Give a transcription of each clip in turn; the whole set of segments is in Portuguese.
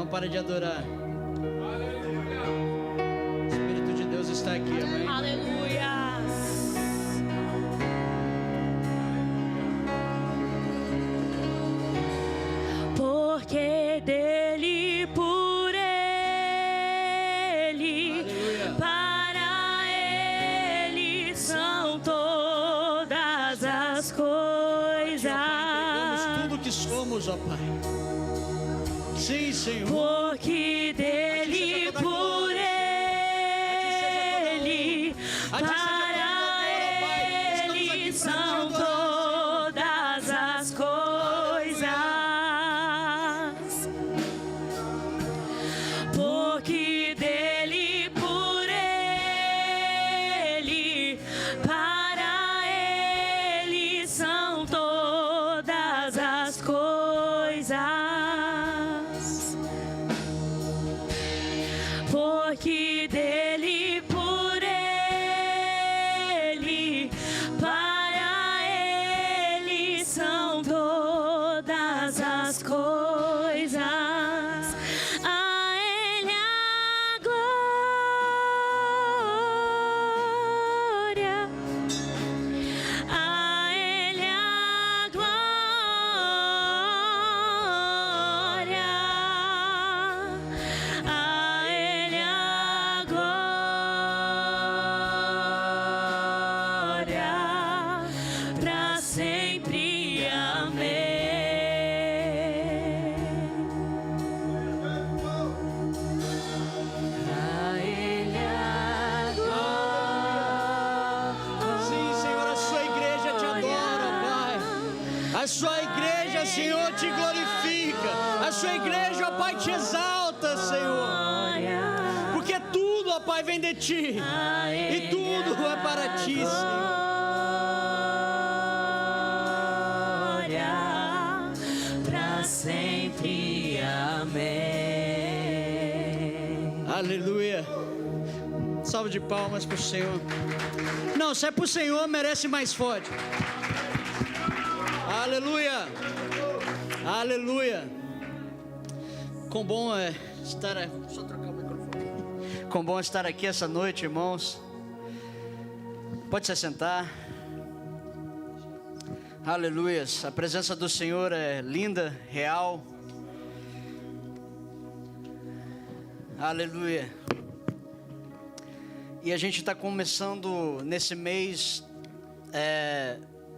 Não pare de adorar. O Espírito de Deus está aqui, amém? Aleluia. Porque dele, por ele, Aleluia. para ele são todas as coisas. Entregamos tudo que somos, ó Pai. Sim, Senhor. Porque dele, por ele, para ele são todas as coisas. Porque dele, por ele, para ele são todas as coisas. Porque dele, por ele, para ele são todas as coisas. A ele a glória, a ele a glória, a ele a glória, pra sempre, amém. A ele a glória. Sim, Senhor, a sua igreja te adora, Pai. A sua igreja, Senhor, te glorifica. A sua igreja, ó Pai, te exalta, Senhor. Porque tudo, ó Pai, vem de ti. E tudo é para ti, Senhor. Pra sempre, amém. Aleluia. Salve de palmas pro Senhor. Não, se é pro Senhor, merece mais forte. Aleluia. Aleluia. Quão bom é estar aqui. Só trocar o microfone. Quão bom estar aqui essa noite, irmãos. Pode se sentar. Aleluia. A presença do Senhor é linda, real. Aleluia. E a gente está começando nesse mês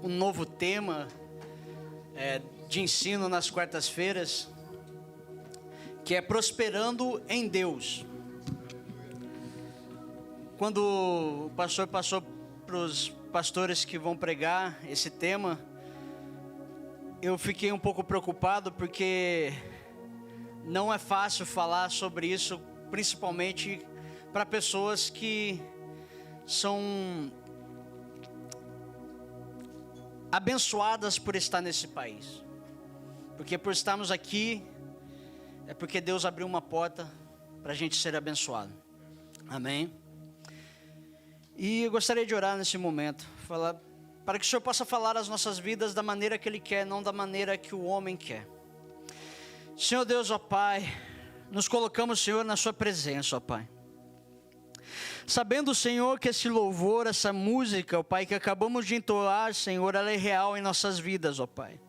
um novo tema de ensino nas quartas-feiras, que é prosperando em Deus. Quando o pastor passou para os pastores que vão pregar esse tema, eu fiquei um pouco preocupado, porque não é fácil falar sobre isso, principalmente para pessoas que são abençoadas por estar nesse país. Porque por estarmos aqui, é porque Deus abriu uma porta para a gente ser abençoado. Amém? E eu gostaria de orar nesse momento, para que o Senhor possa falar as nossas vidas da maneira que Ele quer, não da maneira que o homem quer. Senhor Deus, ó Pai, nos colocamos, Senhor, na sua presença, ó Pai. Sabendo, Senhor, que esse louvor, essa música, ó Pai, que acabamos de entoar, Senhor, ela é real em nossas vidas, ó Pai.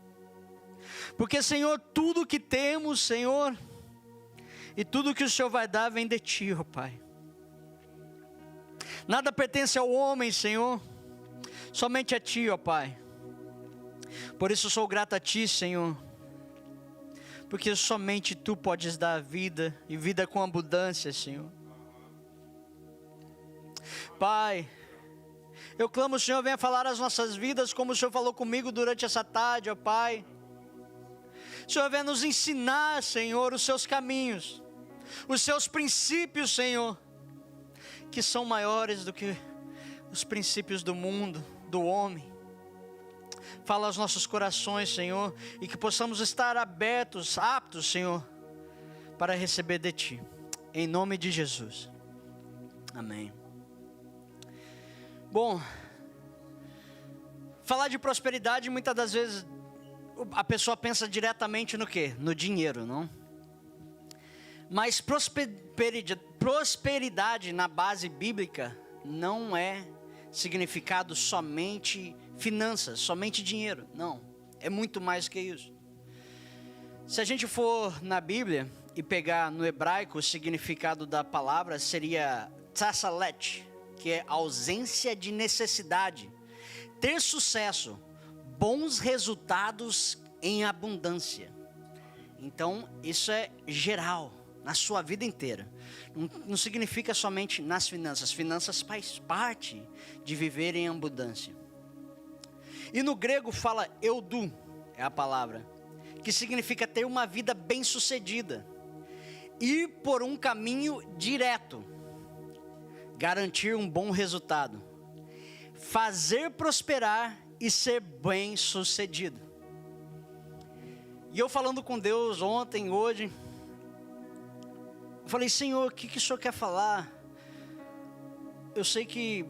Porque, Senhor, tudo que temos, Senhor, e tudo que o Senhor vai dar vem de Ti, ó Pai. Nada pertence ao homem, Senhor, somente a Ti, ó Pai. Por isso eu sou grato a Ti, Senhor, porque somente Tu podes dar a vida, e vida com abundância, Senhor. Pai, eu clamo, o Senhor venha falar as nossas vidas, como o Senhor falou comigo durante essa tarde, ó Pai. O Senhor venha nos ensinar, Senhor, os Seus caminhos, os Seus princípios, Senhor, que são maiores do que os princípios do mundo, do homem. Fala aos nossos corações, Senhor, e que possamos estar abertos, aptos, Senhor, para receber de Ti, em nome de Jesus, amém. Bom, falar de prosperidade, muitas das vezes a pessoa pensa diretamente no quê? No dinheiro, não? Mas prosperidade na base bíblica não é significado somente finanças, somente dinheiro. Não, é muito mais que isso. Se a gente for na Bíblia e pegar no hebraico o significado da palavra, seria tsasalet, que é ausência de necessidade, ter sucesso, bons resultados em abundância. Então, isso é geral, na sua vida inteira. Não significa somente nas finanças. Finanças faz parte de viver em abundância. E no grego fala eudu, é a palavra, que significa ter uma vida bem-sucedida, ir por um caminho direto, garantir um bom resultado, fazer prosperar e ser bem-sucedido. E eu falando com Deus ontem, hoje, eu falei: Senhor, o que o Senhor quer falar? Eu sei que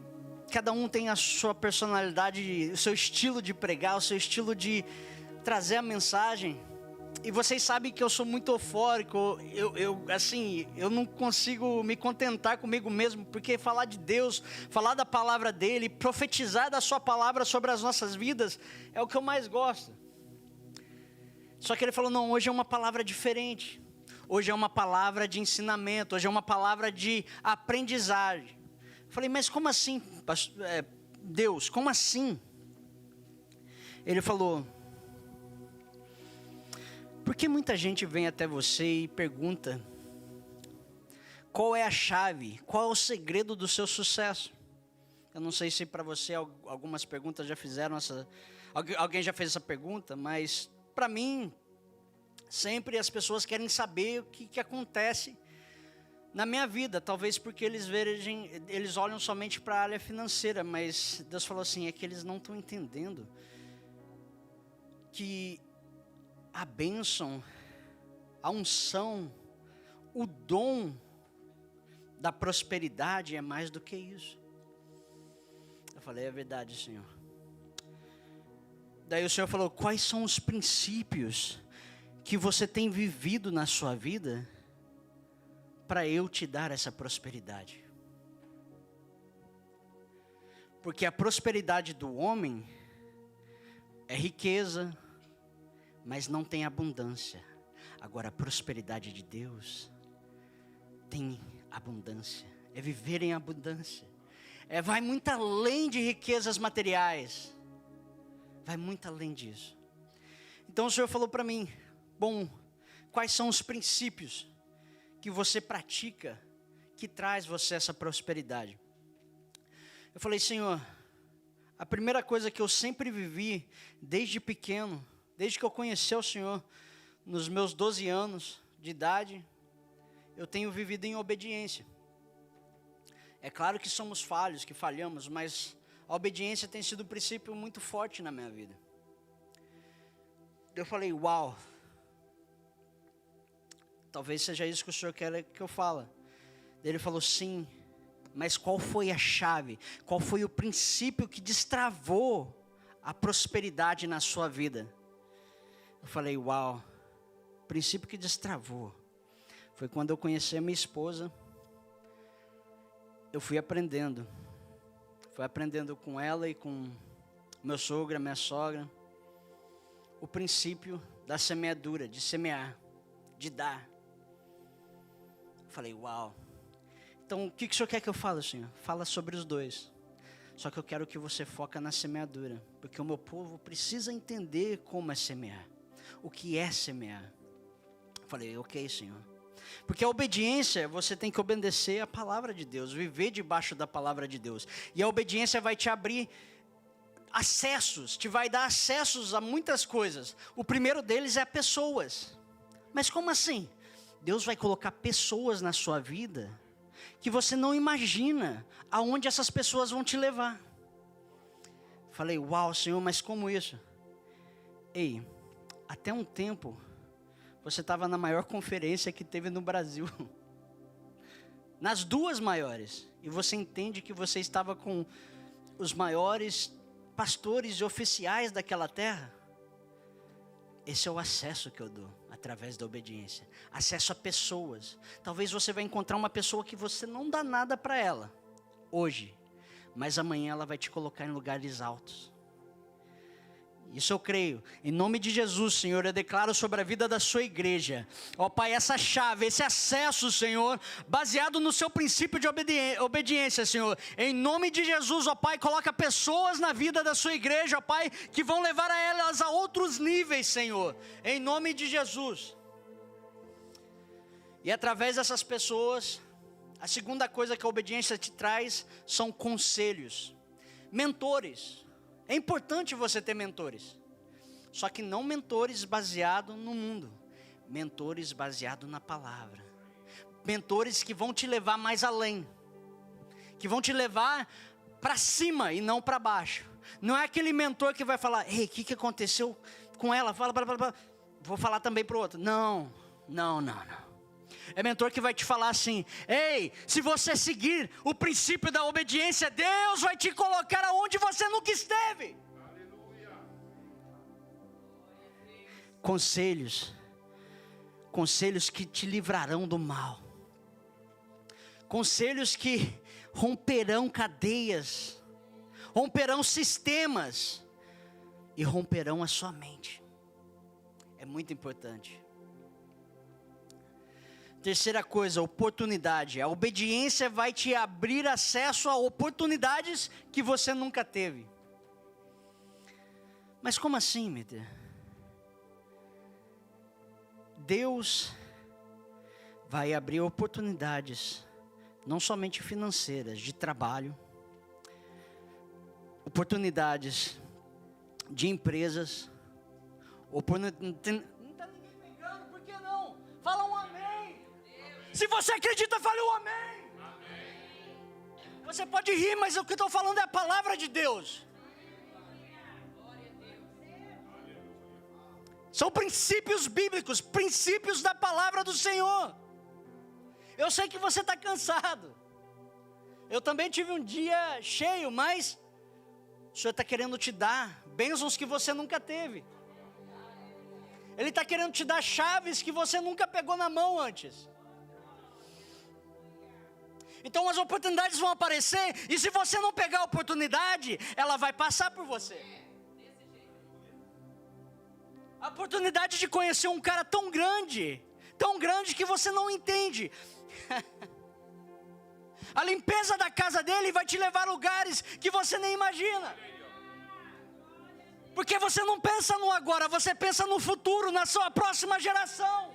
cada um tem a sua personalidade, o seu estilo de pregar, o seu estilo de trazer a mensagem. E vocês sabem que eu sou muito eufórico, eu não consigo me contentar comigo mesmo, porque falar de Deus, falar da palavra dele, profetizar da sua palavra sobre as nossas vidas, é o que eu mais gosto. Só que ele falou: não, hoje é uma palavra diferente. Hoje é uma palavra de ensinamento, hoje é uma palavra de aprendizagem. Eu falei: mas como assim, Deus, como assim? Ele falou: porque muita gente vem até você e pergunta qual é a chave, qual é o segredo do seu sucesso. Eu não sei se para você algumas perguntas já fizeram alguém já fez essa pergunta, mas para mim, sempre as pessoas querem saber o que acontece na minha vida. Talvez porque eles olham somente para a área financeira, mas Deus falou assim: é que eles não estão entendendo que a bênção, a unção, o dom da prosperidade é mais do que isso. Eu falei: é verdade, Senhor. Daí o Senhor falou: quais são os princípios que você tem vivido na sua vida para eu te dar essa prosperidade? Porque a prosperidade do homem é riqueza, mas não tem abundância. Agora, a prosperidade de Deus tem abundância, é viver em abundância, vai muito além de riquezas materiais, vai muito além disso. Então o Senhor falou para mim: bom, quais são os princípios que você pratica que traz você essa prosperidade? Eu falei: Senhor, a primeira coisa que eu sempre vivi desde pequeno, desde que eu conheci o Senhor, nos meus 12 anos de idade, eu tenho vivido em obediência. É claro que somos falhos, que falhamos, mas a obediência tem sido um princípio muito forte na minha vida. Eu falei: uau, talvez seja isso que o Senhor quer que eu fale. Ele falou: sim, mas qual foi a chave? Qual foi o princípio que destravou a prosperidade na sua vida? Eu falei: uau, o princípio que destravou foi quando eu conheci a minha esposa. Eu fui aprendendo com ela e com meu sogro, minha sogra, o princípio da semeadura, de semear, de dar. Eu falei: uau. Então, o que o Senhor quer que eu fale, Senhor? Fala sobre os dois. Só que eu quero que você foque na semeadura, porque o meu povo precisa entender como é semear, o que é semear. Eu falei: ok, Senhor. Porque a obediência, você tem que obedecer a palavra de Deus, viver debaixo da palavra de Deus. E a obediência vai te abrir acessos, te vai dar acessos a muitas coisas. O primeiro deles é pessoas. Mas como assim? Deus vai colocar pessoas na sua vida que você não imagina aonde essas pessoas vão te levar. Falei: uau, Senhor, mas como isso? Ei, até um tempo você estava na maior conferência que teve no Brasil, nas duas maiores, e você entende que você estava com os maiores pastores e oficiais daquela terra? Esse é o acesso que eu dou. Através da obediência. Acesso a pessoas. Talvez você vai encontrar uma pessoa que você não dá nada para ela hoje, mas amanhã ela vai te colocar em lugares altos. Isso eu creio. Em nome de Jesus, Senhor, eu declaro sobre a vida da sua igreja, ó Pai, essa chave, esse acesso, Senhor, baseado no seu princípio de obediência, Senhor. Em nome de Jesus, ó Pai, coloca pessoas na vida da sua igreja, ó Pai, que vão levar a elas a outros níveis, Senhor. Em nome de Jesus. E através dessas pessoas, a segunda coisa que a obediência te traz são conselhos, mentores. É importante você ter mentores, só que não mentores baseados no mundo, mentores baseados na palavra, mentores que vão te levar mais além, que vão te levar para cima e não para baixo. Não é aquele mentor que vai falar, ei, o que aconteceu com ela? Fala, vou falar também para o outro. Não. É mentor que vai te falar assim, ei, se você seguir o princípio da obediência, Deus vai te colocar aonde você nunca esteve. Aleluia. Conselhos que te livrarão do mal. Conselhos que romperão cadeias, romperão sistemas e romperão a sua mente. É muito importante. Terceira coisa, oportunidade. A obediência vai te abrir acesso a oportunidades que você nunca teve. Mas como assim, Meter? Deus vai abrir oportunidades, não somente financeiras, de trabalho, oportunidades de empresas, oportunidades. Não está ninguém pegando, por que não? Fala um amém. Se você acredita, fale um amém. Amém. Você pode rir, mas o que eu estou falando é a palavra de Deus. São princípios bíblicos, princípios da palavra do Senhor. Eu sei que você está cansado. Eu também tive um dia cheio, mas o Senhor está querendo te dar bênçãos que você nunca teve. Ele está querendo te dar chaves que você nunca pegou na mão antes. Então as oportunidades vão aparecer, e se você não pegar a oportunidade, ela vai passar por você. A oportunidade de conhecer um cara tão grande que você não entende. A limpeza da casa dele vai te levar a lugares que você nem imagina. Porque você não pensa no agora, você pensa no futuro, na sua próxima geração.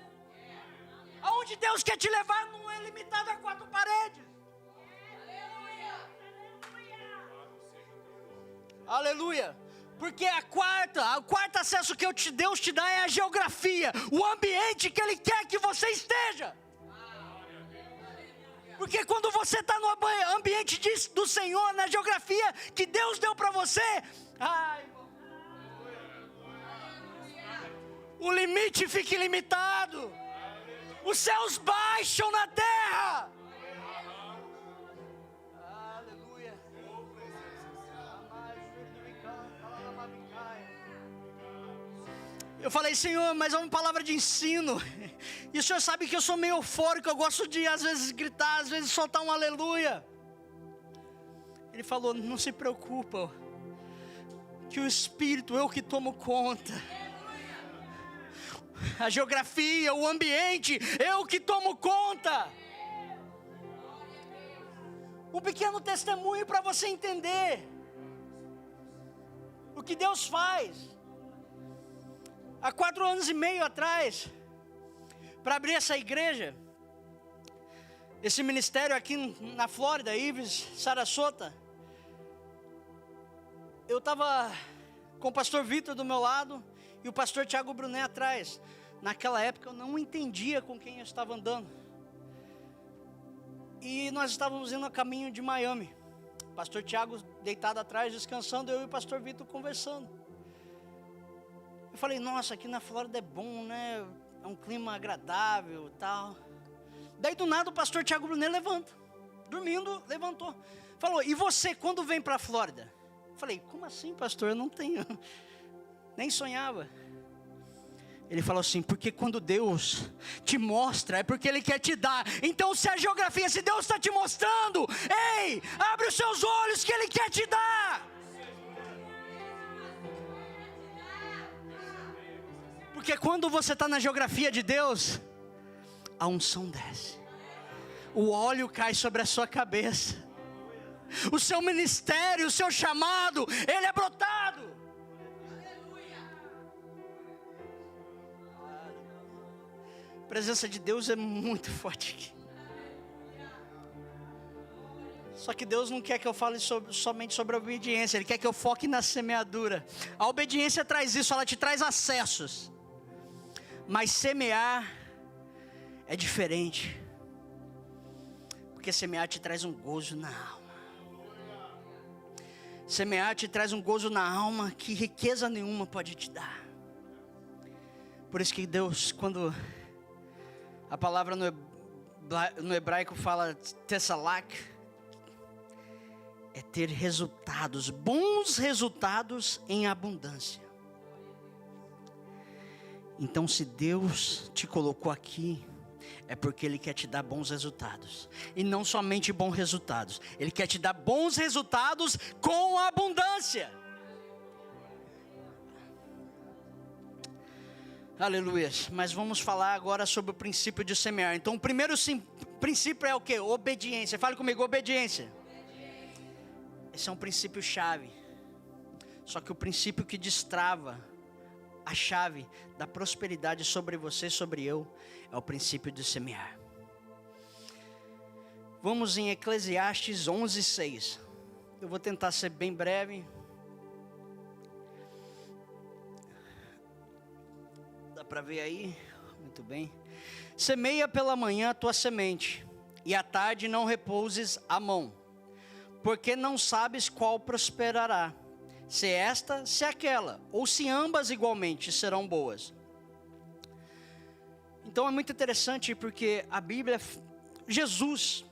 Aonde Deus quer te levar não é limitado a 4 paredes. Aleluia. Porque o quarto acesso que Deus te dá é a geografia, o ambiente que Ele quer que você esteja. Porque quando você está no ambiente do Senhor, na geografia que Deus deu para você, o limite fica ilimitado, os céus baixam na terra. Eu falei, Senhor, mas é uma palavra de ensino. E o Senhor sabe que eu sou meio eufórico. Eu gosto de, às vezes, gritar, às vezes, soltar um aleluia. Ele falou, não se preocupa, que o Espírito, eu que tomo conta. A geografia, o ambiente, eu que tomo conta. Um pequeno testemunho para você entender o que Deus faz. Há 4 anos e meio atrás, para abrir essa igreja, esse ministério aqui na Flórida, Ives, Sarasota, eu estava com o pastor Vitor do meu lado e o pastor Tiago Brunet atrás. Naquela época eu não entendia com quem eu estava andando. E nós estávamos indo a caminho de Miami. O pastor Tiago deitado atrás, descansando, eu e o pastor Vitor conversando. Eu falei, nossa, aqui na Flórida é bom, né? É um clima agradável e tal. Daí do nada o pastor Tiago Brunet levanta. Dormindo, levantou. Falou, e você quando vem para a Flórida? Eu falei, como assim, pastor? Eu não tenho. Nem sonhava. Ele falou assim, porque quando Deus te mostra, é porque Ele quer te dar. Então se a geografia, se Deus está te mostrando, ei, abre os seus olhos que Ele quer te dar. Porque quando você está na geografia de Deus, a unção desce, o óleo cai sobre a sua cabeça, o seu ministério, o seu chamado, ele é brotado. A presença de Deus é muito forte aqui. Só que Deus não quer que eu fale somente sobre a obediência, Ele quer que eu foque na semeadura. A obediência traz isso, ela te traz acessos. Mas semear é diferente. Porque semear te traz um gozo na alma. Semear te traz um gozo na alma que riqueza nenhuma pode te dar. Por isso que Deus, quando a palavra no hebraico fala tessalak, é ter resultados, bons resultados em abundância. Então se Deus te colocou aqui, é porque Ele quer te dar bons resultados. E não somente bons resultados, Ele quer te dar bons resultados com abundância. Aleluia. Mas vamos falar agora sobre o princípio de semear. Então o primeiro princípio é o que? Obediência. Fale comigo, obediência. Esse é um princípio chave. Só que o princípio que destrava a chave da prosperidade sobre você, sobre eu, é o princípio de semear. Vamos em Eclesiastes 11:6. Eu vou tentar ser bem breve. Dá para ver aí? Muito bem. Semeia pela manhã a tua semente, e à tarde não repouses a mão, porque não sabes qual prosperará, se esta, se aquela, ou se ambas igualmente serão boas. Então é muito interessante porque a Bíblia, Jesus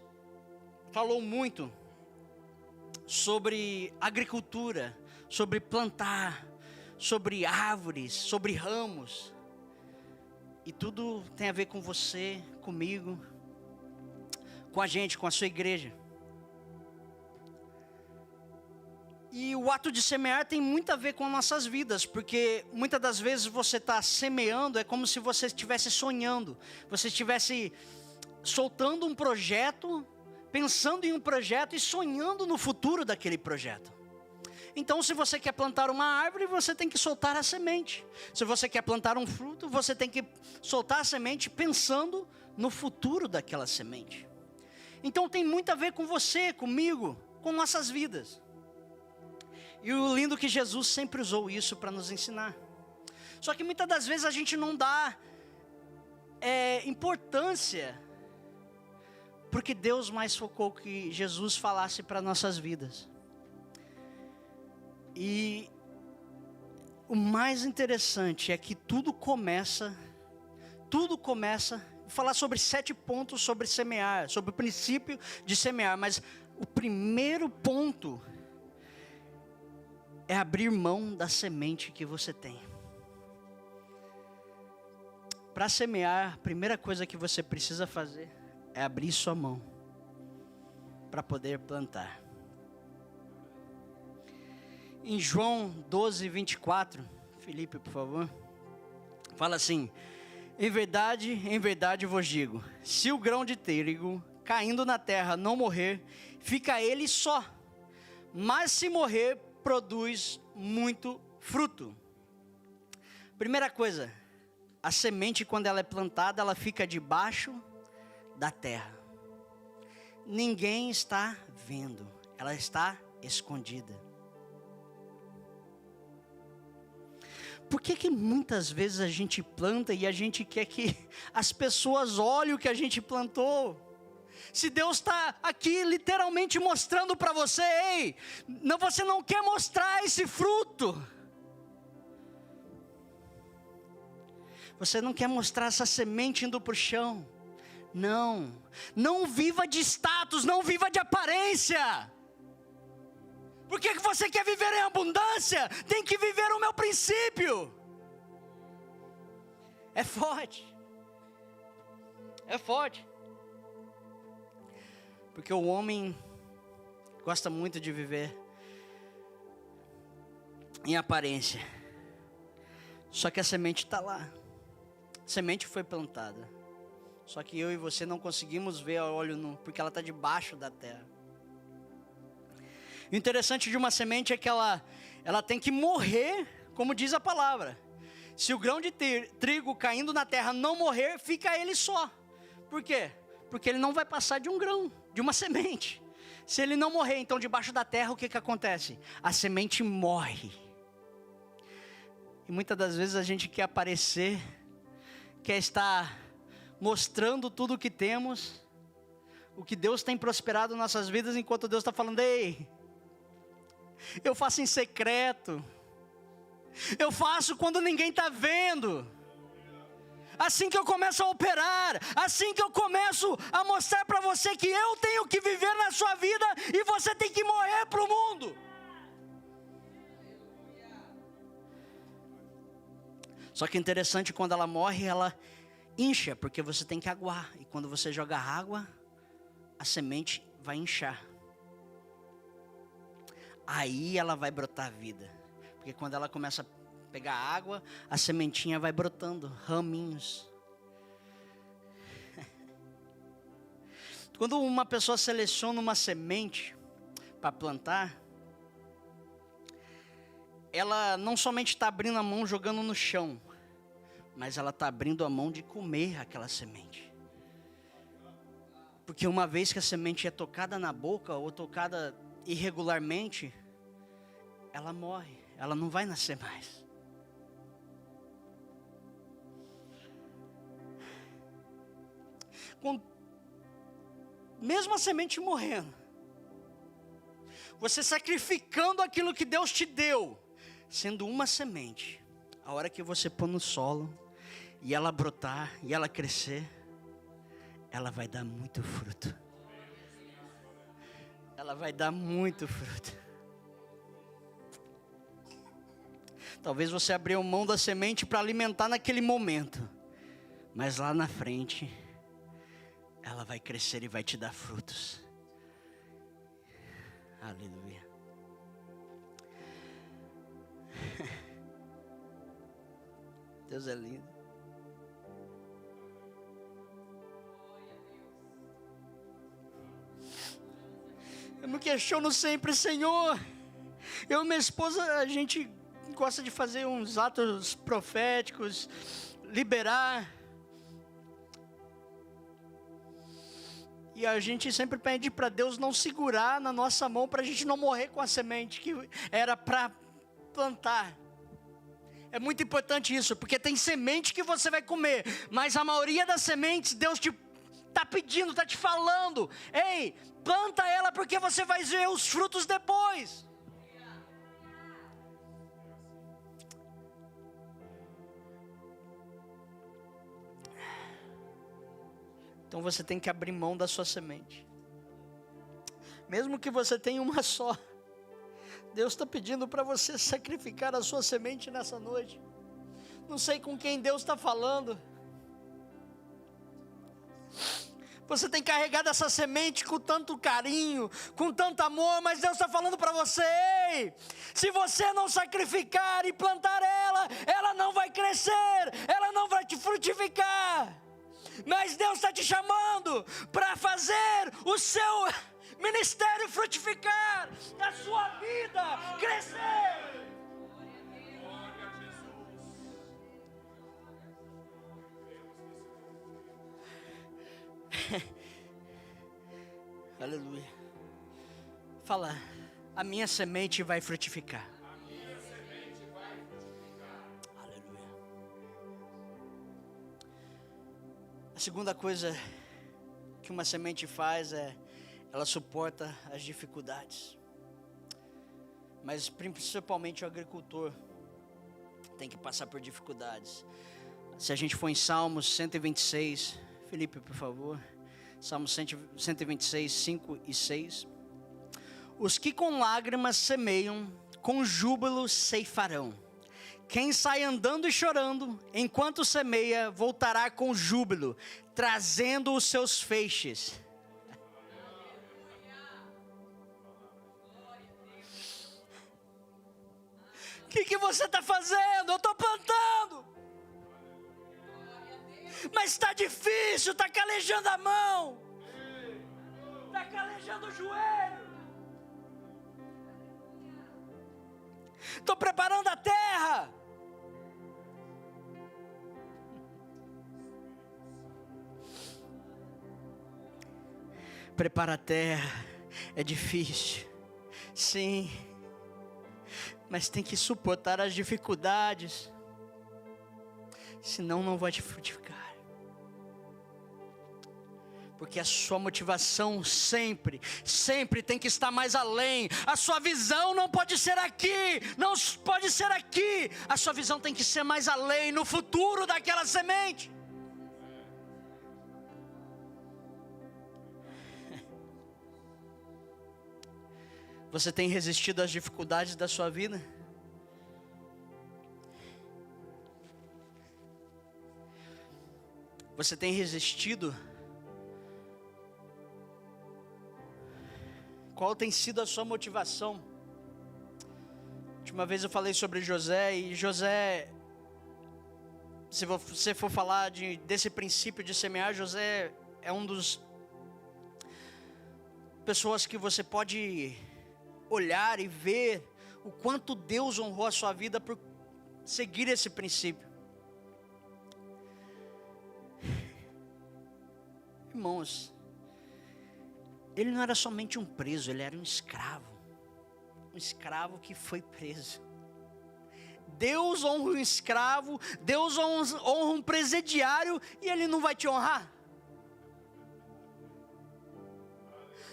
falou muito sobre agricultura, sobre plantar, sobre árvores, sobre ramos. E tudo tem a ver com você, comigo, com a gente, com a sua igreja. E o ato de semear tem muito a ver com nossas vidas, porque muitas das vezes você está semeando, é como se você estivesse sonhando, você estivesse soltando um projeto, pensando em um projeto e sonhando no futuro daquele projeto. Então, se você quer plantar uma árvore, você tem que soltar a semente. Se você quer plantar um fruto, você tem que soltar a semente pensando no futuro daquela semente. Então, tem muito a ver com você, comigo, com nossas vidas. E o lindo que Jesus sempre usou isso para nos ensinar. Só que muitas das vezes a gente não dá importância, porque Deus mais focou que Jesus falasse para nossas vidas. E o mais interessante é que tudo começa, vou falar sobre 7 pontos sobre semear, sobre o princípio de semear, mas o primeiro ponto é abrir mão da semente que você tem. Para semear, a primeira coisa que você precisa fazer é abrir sua mão para poder plantar. Em João 12:24, Felipe, por favor, fala assim: em verdade vos digo, se o grão de trigo caindo na terra não morrer, fica ele só, mas se morrer, produz muito fruto. Primeira coisa, a semente, quando ela é plantada, ela fica debaixo da terra. Ninguém está vendo, ela está escondida. Por que muitas vezes a gente planta e a gente quer que as pessoas olhem o que a gente plantou? Se Deus está aqui literalmente mostrando para você, ei, você não quer mostrar esse fruto. Você não quer mostrar essa semente indo para o chão. Não viva de status, não viva de aparência. Por que você quer viver em abundância? Tem que viver o meu princípio. É forte. É forte. Porque o homem gosta muito de viver em aparência. Só que a semente está lá. A semente foi plantada. Só que eu e você não conseguimos ver a olho nu, porque ela está debaixo da terra. O interessante de uma semente é que ela tem que morrer, como diz a palavra. Se o grão de trigo caindo na terra não morrer, fica ele só. Por quê? Porque ele não vai passar de um grão, de uma semente. Se ele não morrer, então debaixo da terra o que acontece? A semente morre. E muitas das vezes a gente quer aparecer, quer estar mostrando tudo o que temos, o que Deus tem prosperado em nossas vidas, enquanto Deus está falando: ei, eu faço em secreto, eu faço quando ninguém está vendo. Assim que eu começo a operar, assim que eu começo a mostrar para você que eu tenho que viver na sua vida e você tem que morrer para o mundo. Só que é interessante, quando ela morre, ela incha, porque você tem que aguar. E quando você joga água, a semente vai inchar. Aí ela vai brotar vida. Porque quando ela começa a pegar água, a sementinha vai brotando, raminhos. Quando uma pessoa seleciona uma semente para plantar, ela não somente está abrindo a mão jogando no chão, mas ela está abrindo a mão de comer aquela semente. Porque uma vez que a semente é tocada na boca ou tocada irregularmente, ela morre, ela não vai nascer mais. Mesmo a semente morrendo, você sacrificando aquilo que Deus te deu, sendo uma semente, a hora que você pôr no solo, e ela brotar, e ela crescer, ela vai dar muito fruto. Ela vai dar muito fruto. Talvez você abriu mão da semente para alimentar naquele momento, mas lá na frente, ela vai crescer e vai te dar frutos. Aleluia. Deus é lindo. Eu me questiono sempre: Senhor, eu e minha esposa, a gente gosta de fazer uns atos proféticos, liberar. E a gente sempre pede para Deus não segurar na nossa mão, para a gente não morrer com a semente que era para plantar. É muito importante isso, porque tem semente que você vai comer, mas a maioria das sementes Deus está pedindo, está te falando: ei, planta ela, porque você vai ver os frutos depois. Então você tem que abrir mão da sua semente. Mesmo que você tenha uma só, Deus está pedindo para você sacrificar a sua semente nessa noite. Não sei com quem Deus está falando. Você tem carregado essa semente com tanto carinho, com tanto amor, mas Deus está falando para você: ei, se você não sacrificar e plantar ela, ela não vai crescer, ela não vai te frutificar. Mas Deus está te chamando para fazer o seu ministério frutificar, a sua vida crescer. Aleluia. Fala: a minha semente vai frutificar. A segunda coisa que uma semente faz é, ela suporta as dificuldades. Mas principalmente o agricultor tem que passar por dificuldades. Se a gente for em Salmos 126, Felipe, por favor. Salmos 126, 5 e 6. Os que com lágrimas semeiam, com júbilo ceifarão. Quem sai andando e chorando, enquanto semeia, voltará com júbilo, trazendo os seus feixes. O que você está fazendo? Eu estou plantando. Mas está difícil, está calejando a mão. Está calejando o joelho. Estou preparando a terra. Preparar a terra é difícil, sim, mas tem que suportar as dificuldades, senão não vai te frutificar. Porque a sua motivação sempre tem que estar mais além. A sua visão não pode ser aqui, não pode ser aqui. A sua visão tem que ser mais além, no futuro daquela semente. Você tem resistido às dificuldades da sua vida? Você tem resistido? Qual tem sido a sua motivação? Última vez eu falei sobre José, e José, se você for falar desse princípio de semear, José é um dos pessoas que você pode olhar e ver o quanto Deus honrou a sua vida por seguir esse princípio. Irmãos, ele não era somente um preso, ele era um escravo que foi preso. Deus honra um escravo, Deus honra um presidiário, e ele não vai te honrar?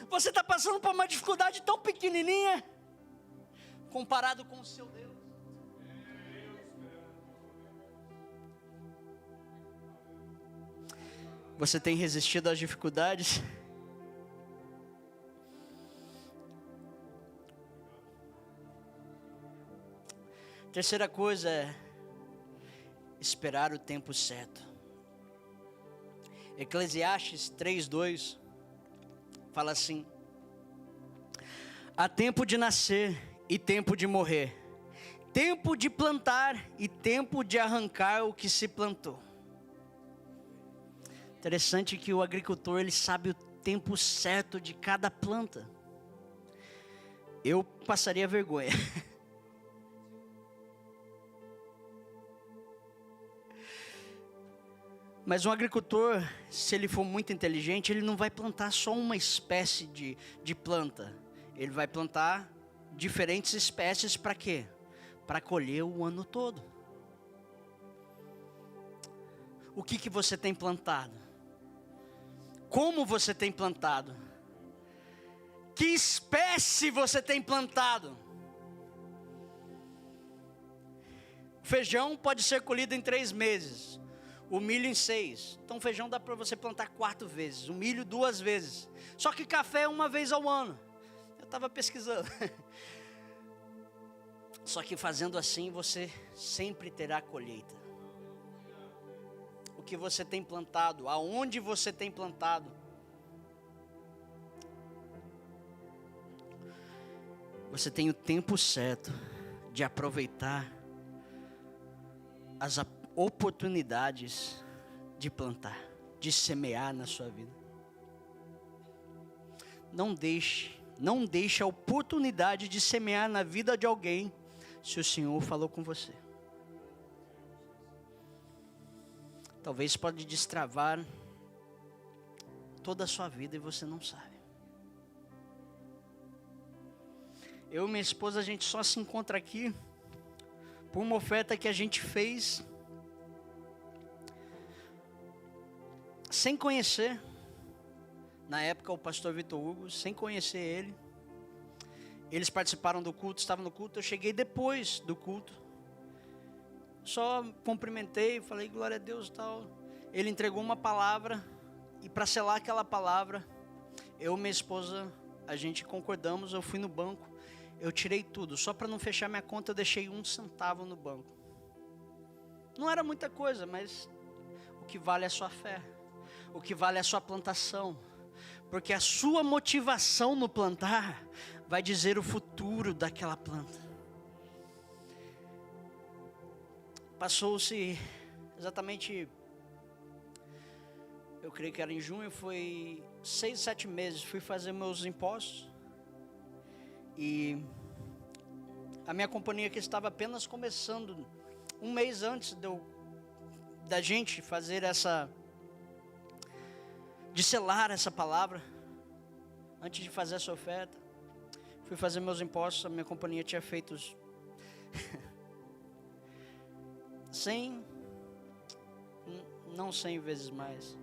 Você está passando por uma dificuldade tão pequenininha, comparado com o seu Deus. Você tem resistido às dificuldades? Terceira coisa é esperar o tempo certo. Eclesiastes 3:2 fala assim: há tempo de nascer e tempo de morrer, tempo de plantar e tempo de arrancar o que se plantou. Interessante que o agricultor, ele sabe o tempo certo de cada planta. Eu passaria vergonha. Mas um agricultor, se ele for muito inteligente, ele não vai plantar só uma espécie de planta. Ele vai plantar diferentes espécies para quê? Para colher o ano todo. O que você tem plantado? Como você tem plantado? Que espécie você tem plantado? O feijão pode ser colhido em 3 meses. O milho em 6. Então o feijão dá para você plantar 4 vezes. O milho 2 vezes. Só que café é 1 vez ao ano. Eu estava pesquisando. Só que fazendo assim você sempre terá colheita. O que você tem plantado, aonde você tem plantado. Você tem o tempo certo de aproveitar as oportunidades de plantar, de semear na sua vida. Não deixe a oportunidade de semear na vida de alguém, se o Senhor falou com você. Talvez pode destravar toda a sua vida e você não sabe. Eu e minha esposa, a gente só se encontra aqui por uma oferta que a gente fez sem conhecer. Na época o pastor Vitor Hugo, sem conhecer ele. Eles participaram do culto, estavam no culto. Eu cheguei depois do culto. Só cumprimentei, falei glória a Deus e tal. Ele entregou uma palavra, e para selar aquela palavra, eu e minha esposa, a gente concordamos. Eu fui no banco, eu tirei tudo. Só para não fechar minha conta, eu deixei 1 centavo no banco. Não era muita coisa, mas o que vale é a sua fé. O que vale é a sua plantação. Porque a sua motivação no plantar vai dizer o futuro daquela planta. Passou-se exatamente, eu creio que era em junho, foi 6, 7 meses, fui fazer meus impostos. E a minha companhia que estava apenas começando, um mês antes da gente fazer de selar essa palavra, antes de fazer essa oferta, fui fazer meus impostos. A minha companhia tinha feito 100, não 100 vezes mais.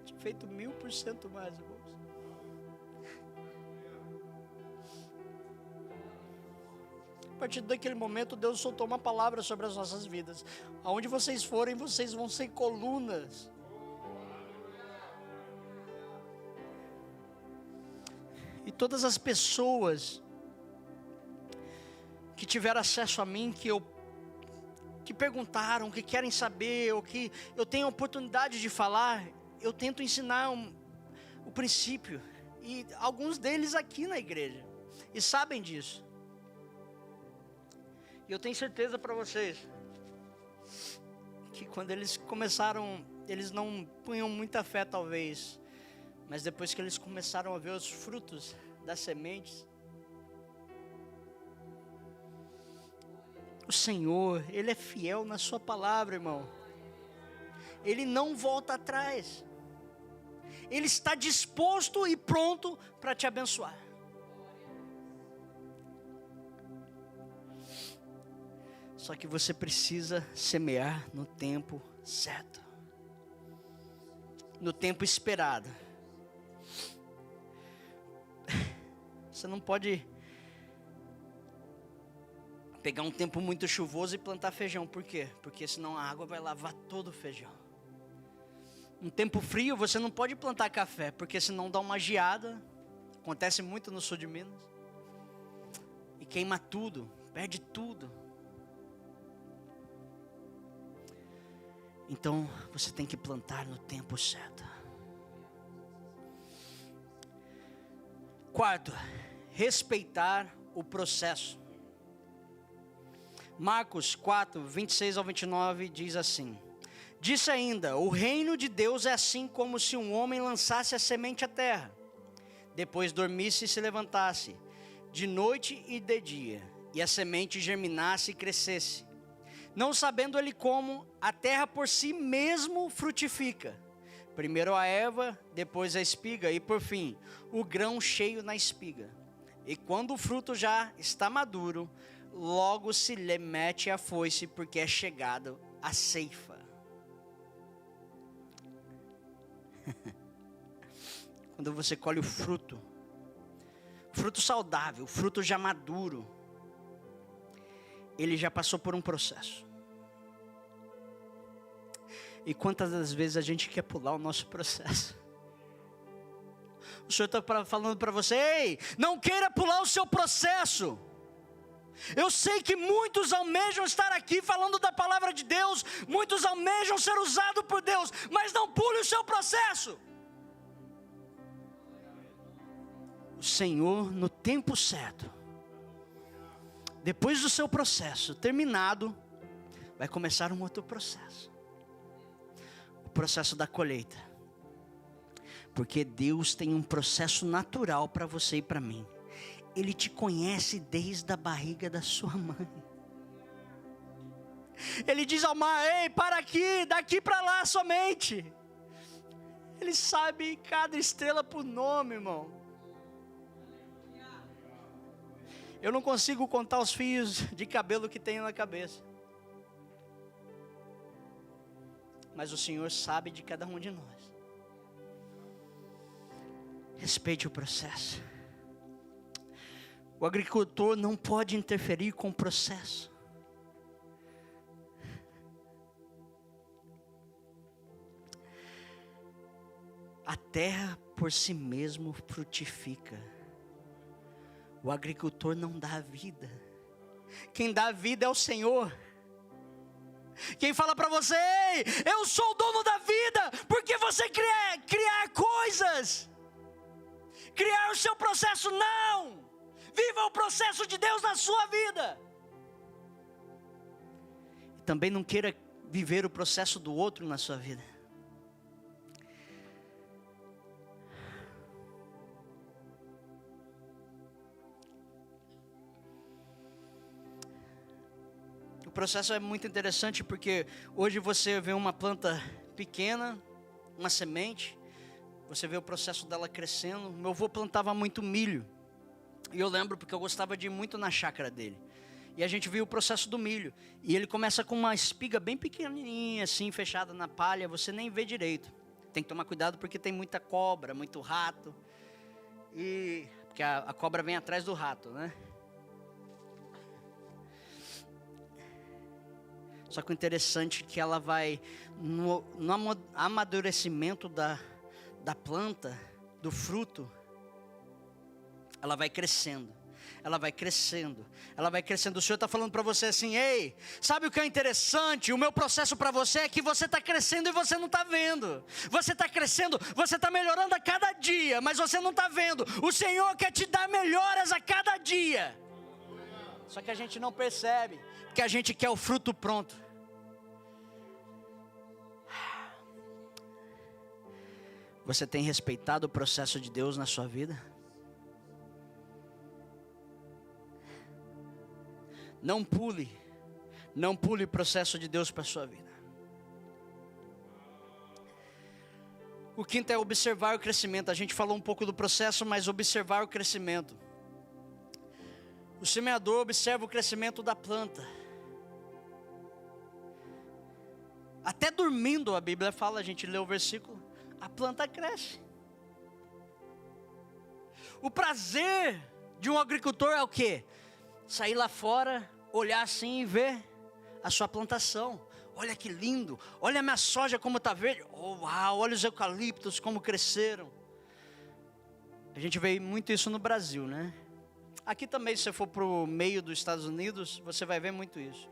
Tinha feito 1000% mais, irmãos. A partir daquele momento, Deus soltou uma palavra sobre as nossas vidas. Aonde vocês forem, vocês vão ser colunas. E todas as pessoas que tiveram acesso a mim, que perguntaram, que querem saber, ou que eu tenho a oportunidade de falar, eu tento ensinar o princípio. E alguns deles aqui na igreja, e sabem disso. E eu tenho certeza para vocês, que quando eles começaram, eles não punham muita fé talvez, mas depois que eles começaram a ver os frutos das sementes, o Senhor, Ele é fiel na sua palavra, irmão. Ele não volta atrás. Ele está disposto e pronto para te abençoar. Só que você precisa semear no tempo certo, no tempo esperado. Você não pode pegar um tempo muito chuvoso e plantar feijão. Por quê? Porque senão a água vai lavar todo o feijão. Um tempo frio você não pode plantar café, porque senão dá uma geada. Acontece muito no sul de Minas. E queima tudo, perde tudo. Então você tem que plantar no tempo certo. Quarto, respeitar o processo. Marcos 4, 26 ao 29 diz assim: disse ainda, o reino de Deus é assim como se um homem lançasse a semente à terra, depois dormisse e se levantasse, de noite e de dia, e a semente germinasse e crescesse. Não sabendo ele como, a terra por si mesmo frutifica. Primeiro a erva, depois a espiga e por fim, o grão cheio na espiga. E quando o fruto já está maduro, logo se lhe mete a foice, porque é chegado a ceifa. Quando você colhe o fruto saudável, o fruto já maduro, ele já passou por um processo. E quantas das vezes a gente quer pular o nosso processo? O Senhor está falando para você: ei, não queira pular o seu processo. Eu sei que muitos almejam estar aqui falando da palavra de Deus, muitos almejam ser usados por Deus, mas não pule o seu processo. O Senhor, no tempo certo, depois do seu processo terminado, vai começar um outro processo. O processo da colheita. Porque Deus tem um processo natural para você e para mim. Ele te conhece desde a barriga da sua mãe. Ele diz ao mar: ei, para aqui, daqui para lá somente. Ele sabe cada estrela por nome, irmão. Eu não consigo contar os fios de cabelo que tenho na cabeça. Mas o Senhor sabe de cada um de nós. Respeite o processo. O agricultor não pode interferir com o processo. A terra por si mesmo frutifica. O agricultor não dá a vida, Quem dá vida é o Senhor. Quem fala para você, ei, eu sou o dono da vida, porque você criar coisas, criar o seu processo, não. Viva o processo de Deus na sua vida. E também não queira viver o processo do outro na sua vida. O processo é muito interessante porque hoje você vê uma planta pequena, uma semente, você vê o processo dela crescendo. Meu avô plantava muito milho, e eu lembro porque eu gostava de ir muito na chácara dele. E a gente viu o processo do milho, e ele começa com uma espiga bem pequenininha, assim, fechada na palha, você nem vê direito. Tem que tomar cuidado porque tem muita cobra, muito rato, e porque a cobra vem atrás do rato, né? Só que o interessante é que ela vai, no amadurecimento da planta, do fruto, ela vai crescendo, ela vai crescendo, ela vai crescendo. O Senhor está falando para você assim, ei, sabe o que é interessante? O meu processo para você é que você está crescendo e você não está vendo. Você está crescendo, você está melhorando a cada dia, mas você não está vendo. O Senhor quer te dar melhoras a cada dia. Só que a gente não percebe, porque a gente quer o fruto pronto. Você tem respeitado o processo de Deus na sua vida? Não pule o processo de Deus para a sua vida. O quinto é observar o crescimento. A gente falou um pouco do processo, mas observar o crescimento. O semeador observa o crescimento da planta. Até dormindo, a Bíblia fala, a gente lê o versículo, a planta cresce. O prazer de um agricultor é o quê? Sair lá fora, olhar assim e ver a sua plantação. Olha que lindo, olha a minha soja como está verde. Oh, uau, olha os eucaliptos como cresceram. A gente vê muito isso no Brasil, né? Aqui também, se você for para o meio dos Estados Unidos, você vai ver muito isso.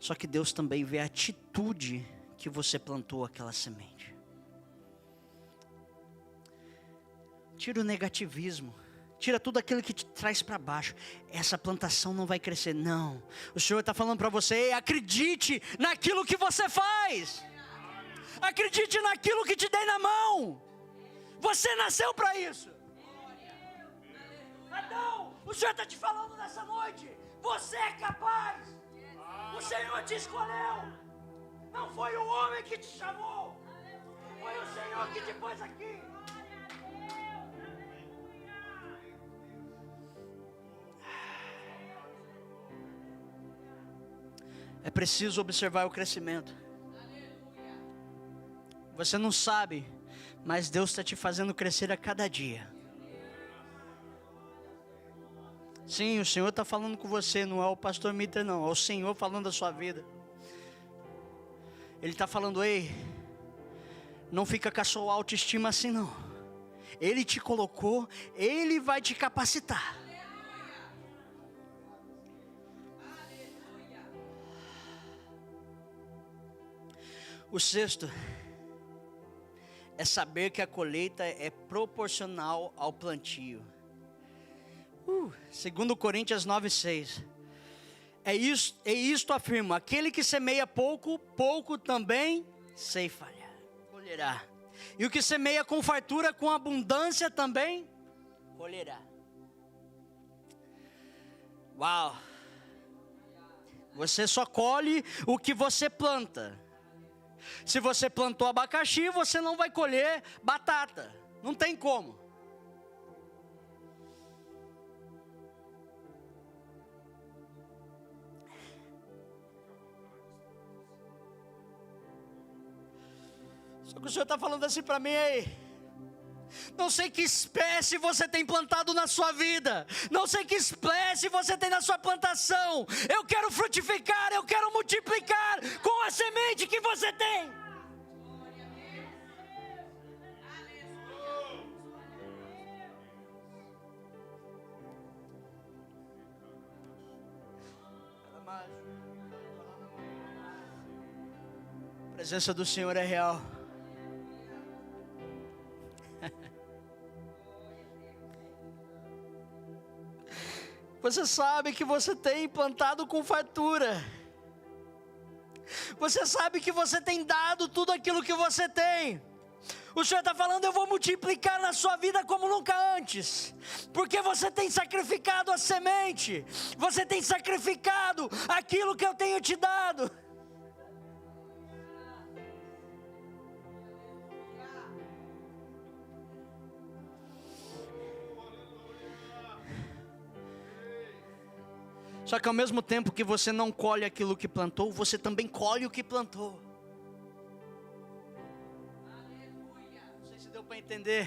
Só que Deus também vê a atitude que você plantou aquela semente. Tira o negativismo. Tira tudo aquilo que te traz para baixo. Essa plantação não vai crescer, não. O Senhor está falando para você, acredite naquilo que você faz. Acredite naquilo que te dei na mão. Você nasceu para isso. Adão, o Senhor está te falando nessa noite. Você é capaz. O Senhor te escolheu. Não foi o homem que te chamou. Foi o Senhor que te pôs aqui. É preciso observar o crescimento. Você não sabe, mas Deus está te fazendo crescer a cada dia. Sim, o Senhor está falando com você, não é o pastor Mitra não, é o Senhor falando da sua vida. Ele está falando, ei, não fica com a sua autoestima assim não. Ele te colocou, Ele vai te capacitar. O sexto é saber que a colheita é proporcional ao plantio. 2 Coríntios 9:6. Isto afirma: aquele que semeia pouco, pouco também colherá. E o que semeia com fartura, com abundância também colherá. Uau! Você só colhe o que você planta. Se você plantou abacaxi, você não vai colher batata. Não tem como. Só que o Senhor está falando assim para mim, ei. Não sei que espécie você tem plantado na sua vida. Não sei que espécie você tem na sua plantação. Eu quero frutificar, eu quero multiplicar com a semente que você tem. presença do Senhor é real. Você sabe que você tem plantado com fartura. Você sabe que você tem dado tudo aquilo que você tem. O Senhor está falando, eu vou multiplicar na sua vida como nunca antes. Porque você tem sacrificado a semente. Você tem sacrificado aquilo que eu tenho te dado. Só que ao mesmo tempo que você não colhe aquilo que plantou, você também colhe o que plantou. Não sei se deu para entender.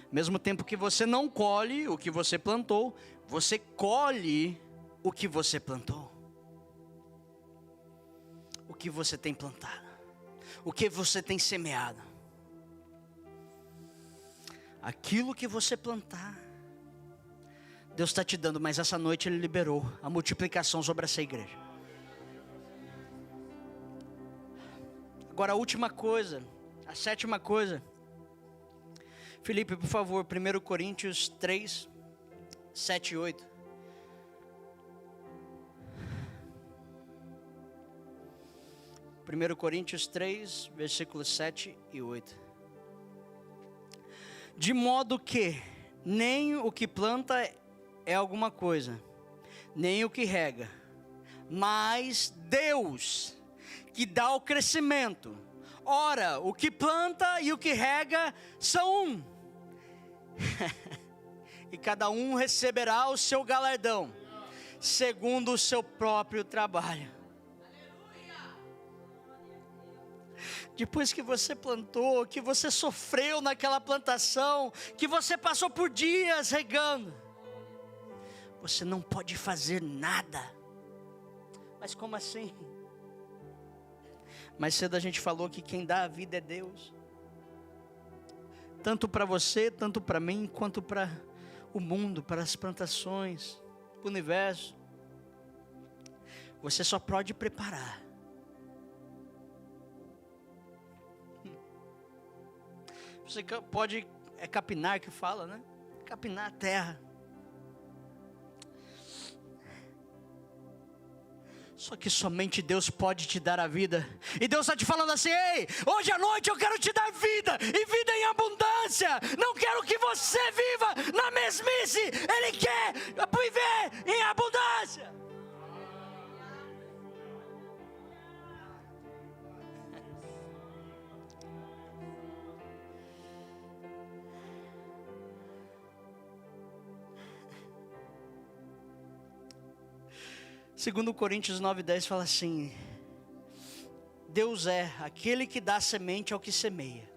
Ao mesmo tempo que você não colhe o que você plantou, você colhe o que você plantou. O que você tem plantado. O que você tem semeado. Aquilo que você plantar, Deus está te dando, mas essa noite Ele liberou a multiplicação sobre essa igreja. Agora a última coisa, a sétima coisa. Felipe, por favor, 1 Coríntios 3, 7 e 8. Primeiro Coríntios 3, versículos 7 e 8. De modo que nem o que planta é alguma coisa, nem o que rega, mas Deus que dá o crescimento. Ora, o que planta e o que rega são um. E cada um receberá o seu galardão, segundo o seu próprio trabalho. Depois que você plantou, que você sofreu naquela plantação, que você passou por dias regando, você não pode fazer nada. Mas como assim? Mais cedo a gente falou que quem dá a vida é Deus. Tanto para você, tanto para mim, quanto para o mundo, para as plantações, para o universo. Você só pode preparar. Você pode, é capinar que fala, né? Capinar a terra. Só que somente Deus pode te dar a vida. E Deus está te falando assim: ei, hoje à noite eu quero te dar vida, e vida em abundância. Não quero que você viva na mesmice. Ele quer viver em abundância. Segundo Coríntios 9:10 fala assim: Deus é aquele que dá semente ao que semeia,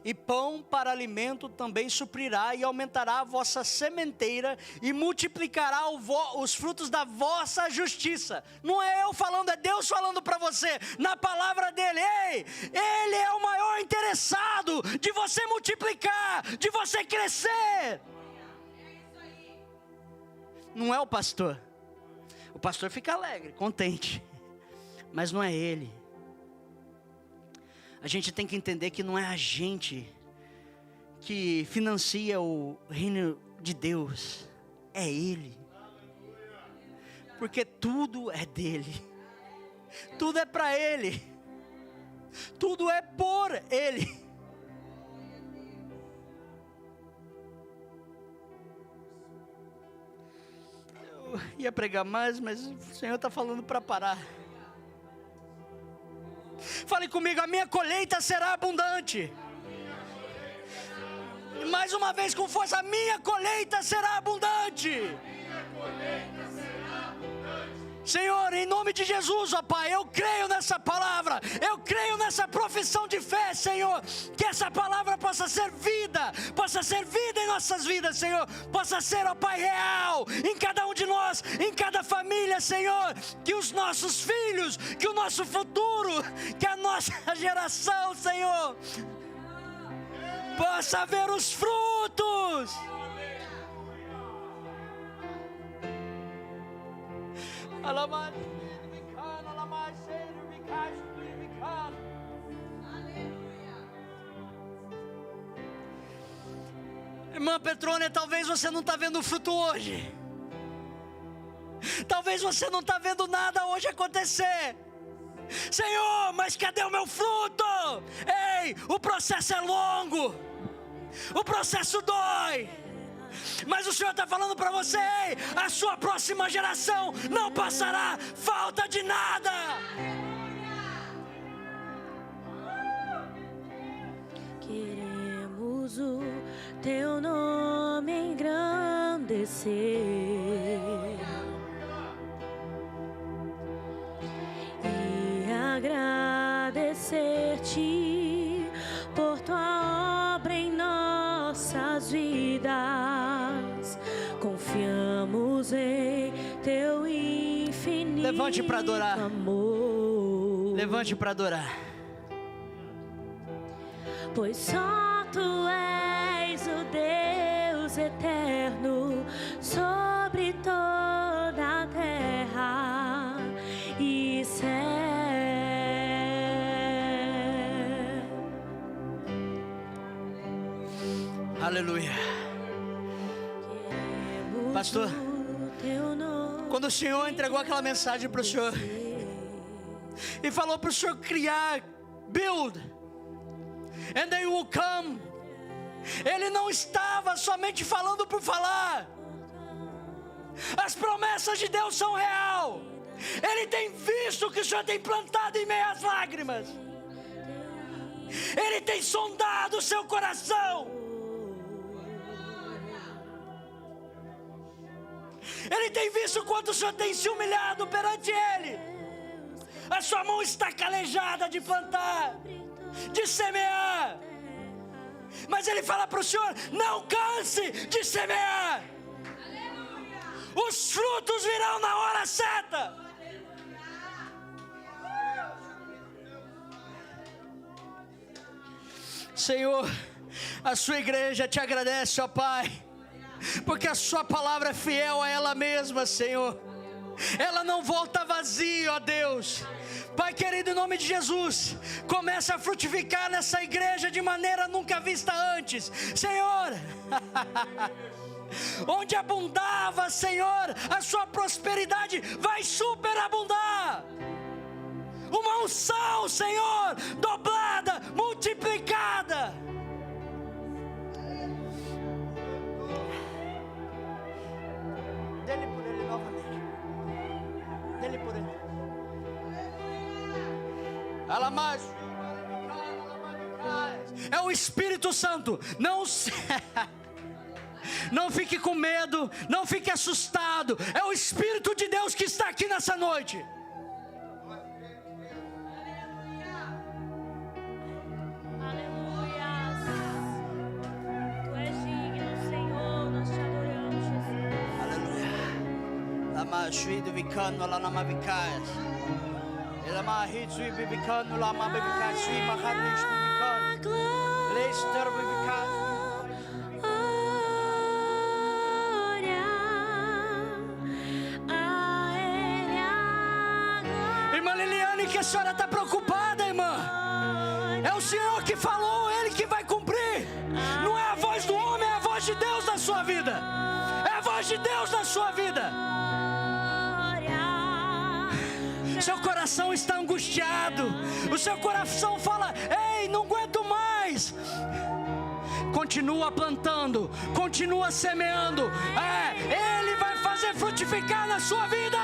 e pão para alimento também suprirá e aumentará a vossa sementeira e multiplicará os frutos da vossa justiça. Não é eu falando, é Deus falando para você, na palavra dele. Ei, Ele é o maior interessado de você multiplicar, de você crescer. Não é o pastor. O pastor fica alegre, contente, mas não é ele. A gente tem que entender que não é a gente que financia o reino de Deus, é Ele. Porque tudo é dele, tudo é para Ele, tudo é por Ele. Ia pregar mais, mas o Senhor está falando para parar. Fale comigo: a minha colheita será abundante. Mais uma vez com força: a minha colheita será abundante. Senhor, em nome de Jesus, ó Pai, eu creio nessa palavra, eu creio nessa profissão de fé, Senhor, que essa palavra possa ser vida em nossas vidas, Senhor, possa ser, ó Pai, real, em cada um de nós, em cada família, Senhor, que os nossos filhos, que o nosso futuro, que a nossa geração, Senhor, possa ver os frutos. Alamar, Irmã Petrônia, talvez você não está vendo o fruto hoje. Talvez você não está vendo nada hoje acontecer. Senhor, mas cadê o meu fruto? Ei, o processo é longo, o processo dói, mas o Senhor está falando para você: ei, a sua próxima geração não passará falta de nada. Queremos o teu nome engrandecer e agradecer-te por tua obra em nossas vidas. Confiamos em teu infinito Levante para adorar. amor. Levante para adorar. Pois só tu és o Deus eterno sobre toda a terra e céu. Aleluia. Pastor, quando o Senhor entregou aquela mensagem para o Senhor e falou para o Senhor criar, build, and they will come, Ele não estava somente falando por falar. As promessas de Deus são real. Ele tem visto o que o Senhor tem plantado em meio às lágrimas. Ele tem sondado o seu coração. Ele tem visto o quanto o Senhor tem se humilhado perante Ele. A sua mão está calejada de plantar, de semear. Mas Ele fala para o Senhor: não canse de semear. Os frutos virão na hora certa. Senhor, a sua igreja te agradece, ó Pai, porque a sua palavra é fiel a ela mesma, Senhor. Ela não volta vazia, ó Deus. Pai querido, em nome de Jesus, começa a frutificar nessa igreja de maneira nunca vista antes, Senhor. Onde abundava, Senhor, a sua prosperidade vai superabundar. Uma unção, Senhor, dobrada, multiplicada. Dê-lhe por ele novamente. Dê-lhe por ele. É o Espírito Santo. Não fique com medo, não fique assustado. É o Espírito de Deus que está aqui nessa noite. Aleluia. Tu és digno, Senhor, nós te adoramos, Jesus. Aleluia. Lama shuidu vikano la nama vikais. Lama hitsu bibikano la nama vikais sui mahanish bibikano. Leister bibikano. Que a senhora está preocupada, irmã. É o Senhor que falou, Ele que vai cumprir. Não é a voz do homem, é a voz de Deus na sua vida. É a voz de Deus na sua vida. Seu coração está angustiado. O seu coração fala: ei, não aguento mais. Continua plantando, continua semeando. Ele vai fazer frutificar na sua vida.